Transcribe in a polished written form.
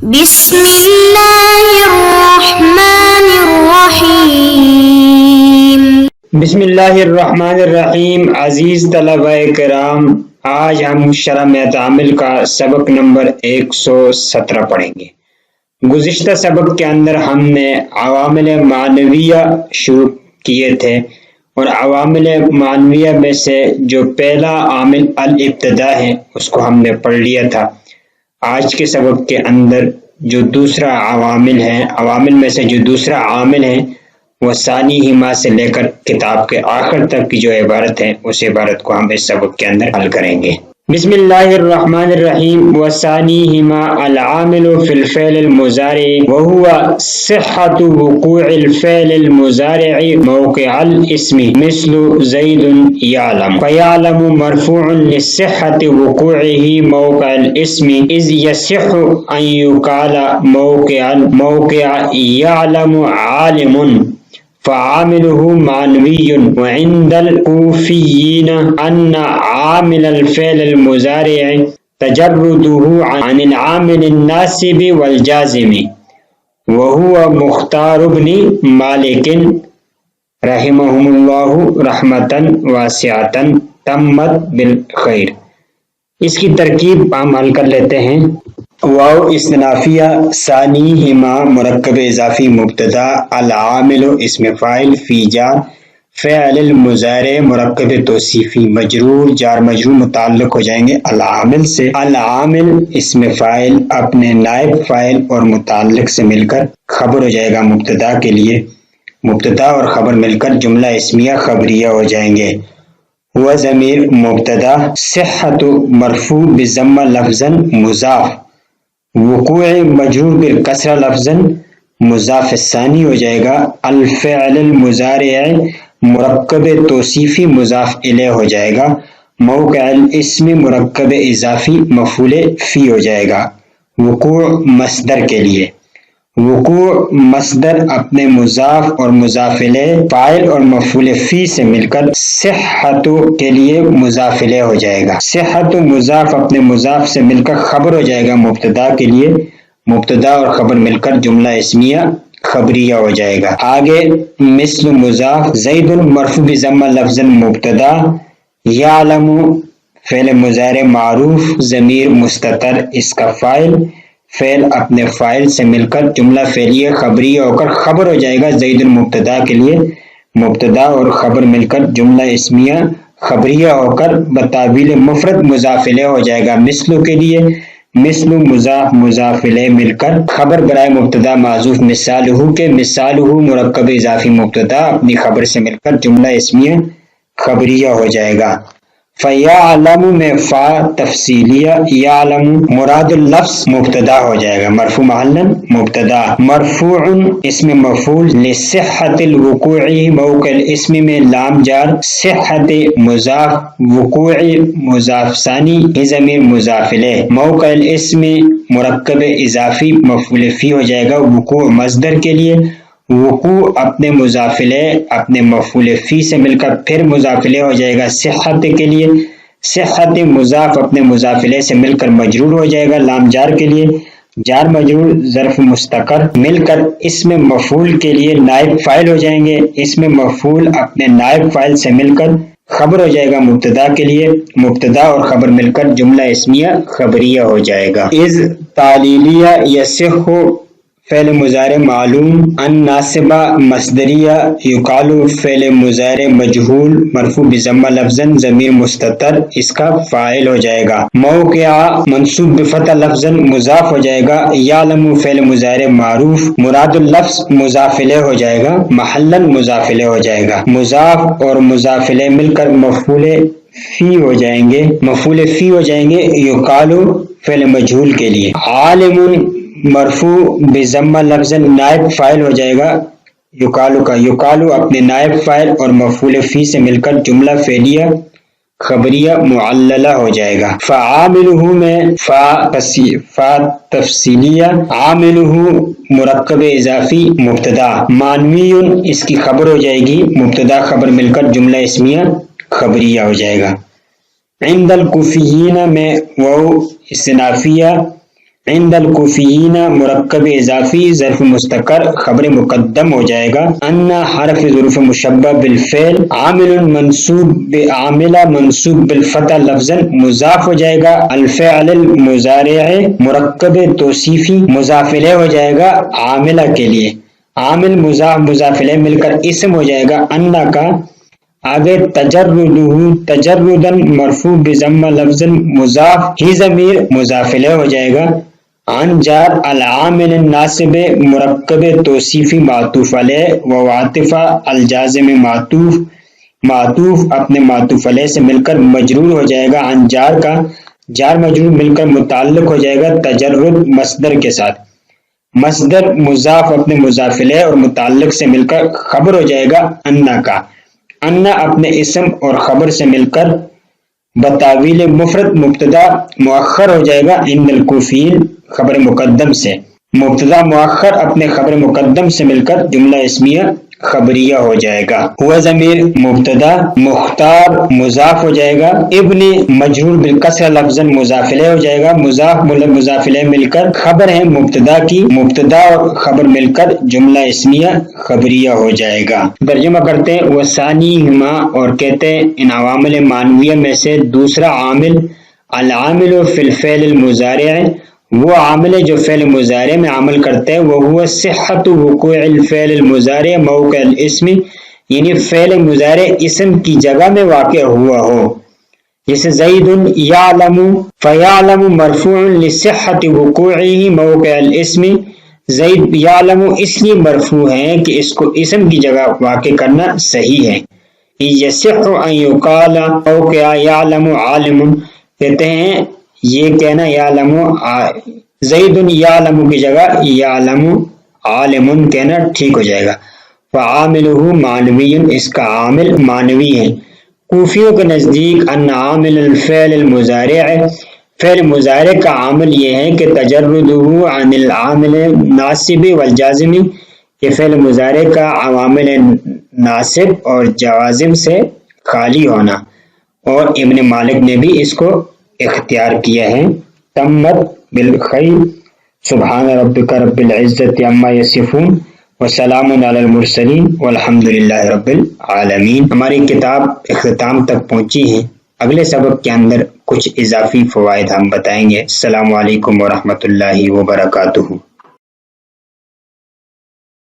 بسم اللہ الرحمن الرحیم۔ بسم اللہ الرحمن الرحیم۔ عزیز طلبہ کرام، آج ہم شرح تعامل کا سبق نمبر 117 پڑھیں گے۔ گزشتہ سبق کے اندر ہم نے عوامل معنویہ شروع کیے تھے، اور عوامل معنویہ میں سے جو پہلا عامل الابتداء ہے اس کو ہم نے پڑھ لیا تھا۔ آج کے سبق کے اندر جو دوسرا عوامل میں سے جو دوسرا عامل ہے وہ ثانی ہما سے لے کر کتاب کے آخر تک کی جو عبارت ہے اس عبارت کو ہم اس سبق کے اندر حل کریں گے۔ بسم اللہ الرحمن الرحیم۔ وثانیہما العامل فی الفعل المضارع وهو صحة وقوع الفعل المضارع موقع الاسم مثل زید یعلم، فیعلم مرفوع لصحة وقوعه موقع الاسم اذ یصح ان یقال موقع یعلم عالم، فعامله معنوی، وعند الکوفیین ان عامل الفعل المضارع تجرده عن العامل الناصب والجازم، وهو مختار ابن مالک رحمهم اللہ رحمتا واسعتا تمت بالخیر۔ اس کی ترکیب ہم حل کر لیتے ہیں۔ واو استنافیہ، ثانیہما مرکب اضافی مبتدا، العامل اسم فاعل، فی جار، فعل المضارع مرکب توصیفی مجرور، جار مجرور متعلق ہو جائیں گے العامل سے۔ العامل اسم فاعل اپنے نائب فاعل اور متعلق سے مل کر خبر ہو جائے گا مبتدا کے لیے، مبتدا اور خبر مل کر جملہ اسمیہ خبریہ ہو جائیں گے۔ وہ ضمیر مبتدا، صحت مرفوع بضمہ لفظا مضاف، وقوع مجرور بالکسرہ لفظا مضاف ثانی ہو جائے گا۔ الفعل المضارع مرکب توصیفی مضاف الیہ ہو جائے گا۔ موقع الاسم مرکب اضافی مفعول فی ہو جائے گا۔ وقوع مصدر کے لیے، وقوع مصدر اپنے مضاف اور مضاف الیہ فاعل اور مفعول فی سے مل کر صحت کے لیے مضاف الیہ ہو جائے گا۔ صحت مضاف اپنے مضاف سے مل کر خبر ہو جائے گا مبتدا کے لیے، مبتدا اور خبر مل کر جملہ اسمیہ خبریہ ہو جائے گا۔ آگے مثل مضاف، زید مرفوع بضمہ لفظا مبتدا، یعلم فعل مضارع معروف ضمیر مستتر اس کا فاعل، فعل اپنے فاعل سے مل کر جملہ فعلیہ خبریہ ہو کر خبر ہو جائے گا زید المبتدا کے لیے، مبتدا اور خبر مل کر جملہ اسمیہ خبریہ ہو کر بتاویل مفرد مضاف الیہ ہو جائے گا۔ مثل کے لیے مثل مضاف مضاف الیہ مل کر خبر برائے مبتدا معذوف مثالہ کے، مثالہ مرکب اضافی مبتدا اپنی خبر سے مل کر جملہ اسمیہ خبریہ ہو جائے گا۔ فیعلم میں فا تفصیلیہ، یعلم مراد اللفظ مبتدا ہو جائے گا، مرفوع محلا مبتدا، مرفوع اسم مفعول، لصحت الوقوع موقع الاسم میں لام جار، صحت مضاف، وقوع مضاف ثانی یہ ضمیر مضاف الیہ، موقع الاسم مرکب اضافی مفعول فی ہو جائے گا۔ وقوع مصدر کے لیے، وقوع اپنے مضاف الیہ اپنے مفعول فی سے مل کر پھر مضاف الیہ ہو جائے گا۔ صحت کے لیے، صحت مضاف اپنے مضاف الیہ سے مل کر مجرور ہو جائے گا لام جار کے لیے، جار مجرور ظرف مستقر مل کر اسم مفعول کے لیے نائب فاعل ہو جائیں گے، اسم مفعول اپنے نائب فاعل سے مل کر خبر ہو جائے گا مبتدا کے لیے، مبتدا اور خبر مل کر جملہ اسمیہ خبریہ ہو جائے گا۔ اذ تعلیلیہ، یصح فعل مضارع معلوم، ان ناصبہ مصدریہ، یقال فعل مضارع مجہول مرفوع بضمہ لفظا ضمیر مستتر اس کا فاعل ہو جائے گا۔ موقع منصوب بفتح لفظا مضاف ہو جائے گا۔ یعلم فعل مضارع معروف، مراد اللفظ مضاف الیہ ہو جائے گا، محلا مضاف الیہ ہو جائے گا۔ مضاف اور مضاف الیہ مل کر مفعول فی ہو جائیں گے، مفعول فی ہو جائیں گے یقال فعل مجہول کے لیے۔ عالم مرفوع بضمہ لفظا نائب فاعل ہو جائے گا یقالو کا، یقالو اپنے نائب فاعل اور مفعول فی سے مل کر جملہ فعلیہ خبریہ معللہ ہو جائے گا۔ فعاملہ میں فا تفصیلیہ، عاملہ مرکب اضافی مبتدا، معنوی اس کی خبر ہو جائے گی، مبتدا خبر مل کر جملہ اسمیہ خبریہ ہو جائے گا۔ عند الکوفیین میں واو استنافیہ، عند الکوفیین مرکب اضافی ظرف مستقر خبر مقدم ہو جائے گا. ان حرف ظروف مشبہ بالفعل عامل منصوب بالفتح لفظا مضاف ہو جائے گا. الفعل المضارع مرکب توصیفی مضاف الیہ ہو جائے گا عاملہ کے لیے. عامل مضاف الیہ مل کر اسم ہو جائے گا ان کا. آگے تجردن مرفوع بضمہ لفظ مضاف ہی ضمیر مضاف الیہ ہو جائے گا. عن جار العامل الناصب مرکب توصیفی معطوف علیہ وعاطف الجازم معطوف اپنے معطوف علیہ سے مل کر مجرور ہو جائے گا. عن جار کا جار مجرور مل کر متعلق ہو جائے گا تجرد مصدر کے ساتھ. مصدر مضاف اپنے مضاف الیہ اور متعلق سے مل کر خبر ہو جائے گا انا کا. انا اپنے اسم اور خبر سے مل کر بتاویل مفرد مبتدا مؤخر ہو جائے گا عند الکوفیین خبر مقدم سے. مبتدا مؤخر اپنے خبر مقدم سے مل کر جملہ اسمیہ خبریہ ہو جائے گا. ہوا ضمیر مبتدا مختار مضاف ہو جائے گا. ابن مجرور بالکسر لفظا مضاف الیہ ہو جائے گا. مضاف الیہ مل کر خبر ہے مبتدا کی. مبتدا اور خبر مل کر جملہ اسمیہ خبریہ ہو جائے گا. ترجمہ کرتے ہیں وثانیہما اور کہتے ہیں ان عوامل معنویہ میں سے دوسرا عامل العامل فی الفعل المضارع وہ عامل ہے جو فعل مضارع میں عمل کرتا ہے. وہ صحت وقوع الفعل المضارع موقع الاسم یعنی فعل مضارع اسم کی جگہ میں واقع ہوا ہو. جیسے زید یعلم فیعلم مرفوع لصحت وقوعه موقع الاسم. زید یعلم اس لیے مرفوع ہے کہ اس کو اسم کی جگہ واقع کرنا صحیح ہے. یصح ان یقال موقع یعلم عالم کہتے ہیں یہ کہنا یعلم زید یعلم کی جگہ یعلم عالم کہنا ٹھیک ہو جائے گا. فعاملہ معنوی اس کا عامل معنوی ہے. کوفیوں کے نزدیک ان عامل الفعل المضارع فعل مضارع کا عامل یہ ہے کہ تجردہ عن العامل ناصب والجازم یہ فعل مضارع کا عوامل ناصب اور جوازم سے خالی ہونا. اور ابن مالک نے بھی اس کو اختیار کیا ہے. تمت بالخیر سبحان ربک رب العزت عما یصفون وسلام علی المرسلین والحمد للہ رب العالمین. ہماری کتاب اختتام تک پہنچی ہے. اگلے سبق کے اندر کچھ اضافی فوائد ہم بتائیں گے. السلام علیکم ورحمۃ اللہ وبرکاتہ.